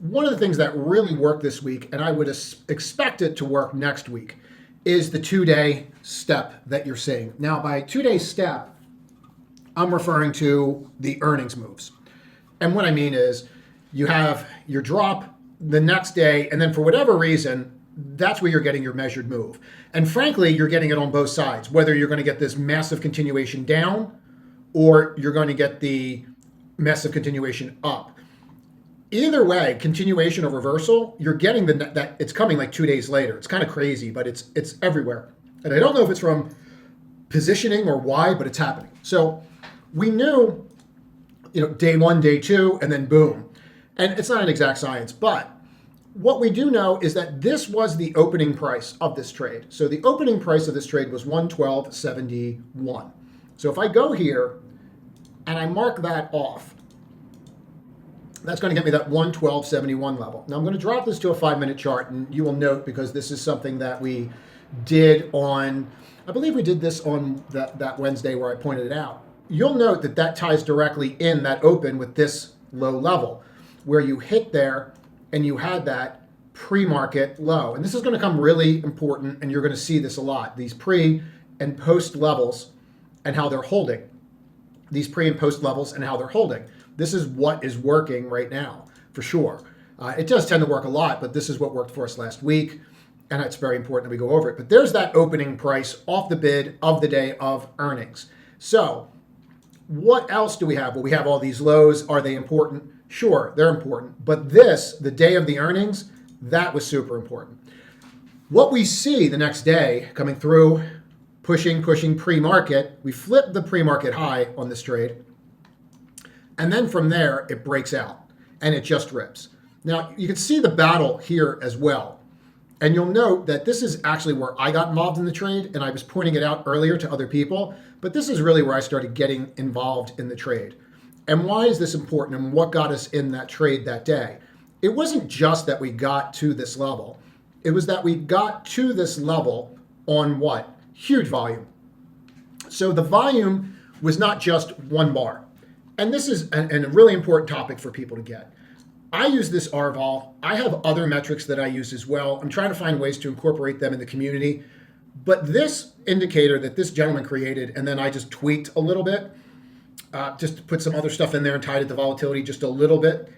one of the things that really worked this week, and I would expect it to work next week, is the 2-day step that you're seeing. Now, by 2-day step, I'm referring to the earnings moves. And what I mean is you have your drop the next day, and then for whatever reason, that's where you're getting your measured move. And frankly, you're getting it on both sides, whether you're going to get this massive continuation down or you're going to get the massive continuation up. Either way, continuation or reversal, you're getting that it's coming like 2 days later. It's kind of crazy, but it's everywhere. And I don't know if it's from positioning or why, but it's happening. So we knew, day one, day two, and then boom. And it's not an exact science, but what we do know is that this was the opening price of this trade. So the opening price of this trade was 112.71. So if I go here and I mark that off, that's going to get me that 112.71 level. Now I'm going to drop this to a 5-minute chart, and you will note, because this is something that we did on, I believe we did this on that Wednesday where I pointed it out. You'll note that ties directly in that open with this low level, where you hit there and you had that pre-market low. And this is going to come really important, and you're going to see this a lot, these pre and post levels and how they're holding. These pre and post levels and how they're holding. This is what is working right now, for sure. It does tend to work a lot, but this is what worked for us last week, and it's very important that we go over it. But there's that opening price off the bid of the day of earnings. So what else do we have? Well, we have all these lows. Are they important? Sure, they're important. But this, the day of the earnings, that was super important. What we see the next day coming through, pushing pre-market, we flip the pre-market high on this trade. And then from there, it breaks out and it just rips. Now, you can see the battle here as well. And you'll note that this is actually where I got involved in the trade, and I was pointing it out earlier to other people, but this is really where I started getting involved in the trade. And why is this important, and what got us in that trade that day? It wasn't just that we got to this level. It was that we got to this level on what? Huge volume. So the volume was not just one bar. And this is a really important topic for people to get. I use this RVOL. I have other metrics that I use as well. I'm trying to find ways to incorporate them in the community. But this indicator that this gentleman created, and then I just tweaked a little bit, just to put some other stuff in there and tied it to volatility just a little bit.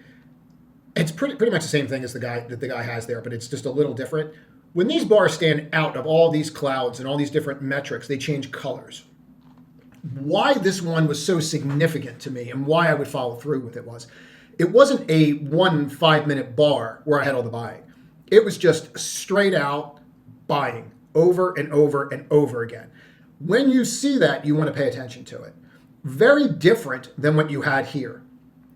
It's pretty much the same thing as the guy has there, but it's just a little different. When these bars stand out of all these clouds and all these different metrics, they change colors. Why this one was so significant to me and why I would follow through with it wasn't a 1 5-minute bar where I had all the buying. It was just straight out buying over and over and over again. When you see that, you want to pay attention to it. Very different than what you had here,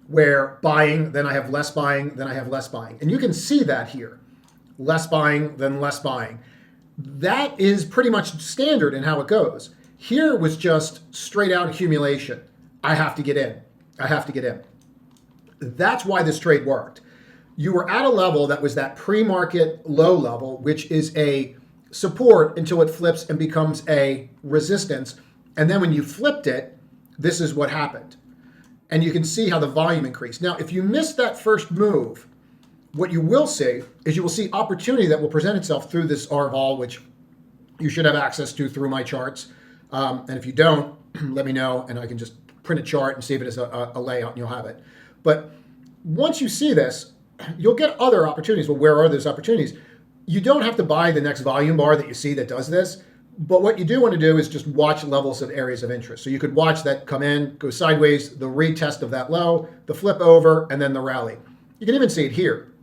where buying, then I have less buying, then I have less buying. And you can see that here. Less buying, then less buying. That is pretty much standard in how it goes. Here was just straight out accumulation. I have to get in. I have to get in. That's why this trade worked. You were at a level that was that pre-market low level, which is a support until it flips and becomes a resistance. And then when you flipped it, this is what happened. And you can see how the volume increased. Now, if you missed that first move, what you will see is you will see opportunity that will present itself through this RVOL, which you should have access to through my charts. And if you don't, let me know, and I can just print a chart and save it as a layout, and you'll have it. But once you see this, you'll get other opportunities. Well, where are those opportunities? You don't have to buy the next volume bar that you see that does this. But what you do want to do is just watch levels of areas of interest. So you could watch that come in, go sideways, the retest of that low, the flip over, and then the rally. You can even see it here.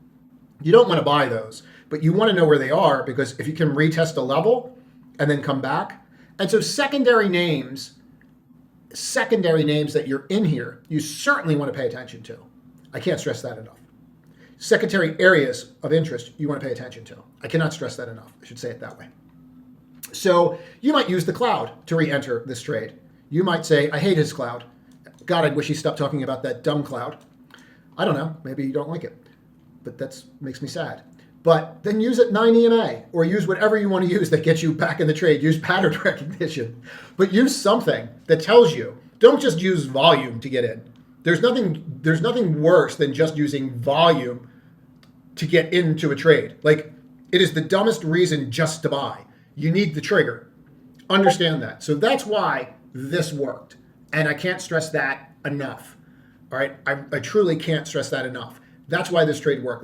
You don't want to buy those, but you want to know where they are, because if you can retest a level and then come back. And so secondary names that you're in here, you certainly want to pay attention to. I can't stress that enough. Secondary areas of interest you want to pay attention to. I cannot stress that enough. I should say it that way. So you might use the cloud to re-enter this trade. You might say, I hate his cloud. God, I wish he stopped talking about that dumb cloud. I don't know. Maybe you don't like it, but that makes me sad. But then use it 9 EMA, or use whatever you want to use that gets you back in the trade. Use pattern recognition, but use something that tells you. Don't just use volume to get in. There's nothing worse than just using volume to get into a trade. Like, it is the dumbest reason just to buy. You need the trigger. Understand that. So that's why this worked. And I can't stress that enough. All right. I truly can't stress that enough. That's why this trade worked.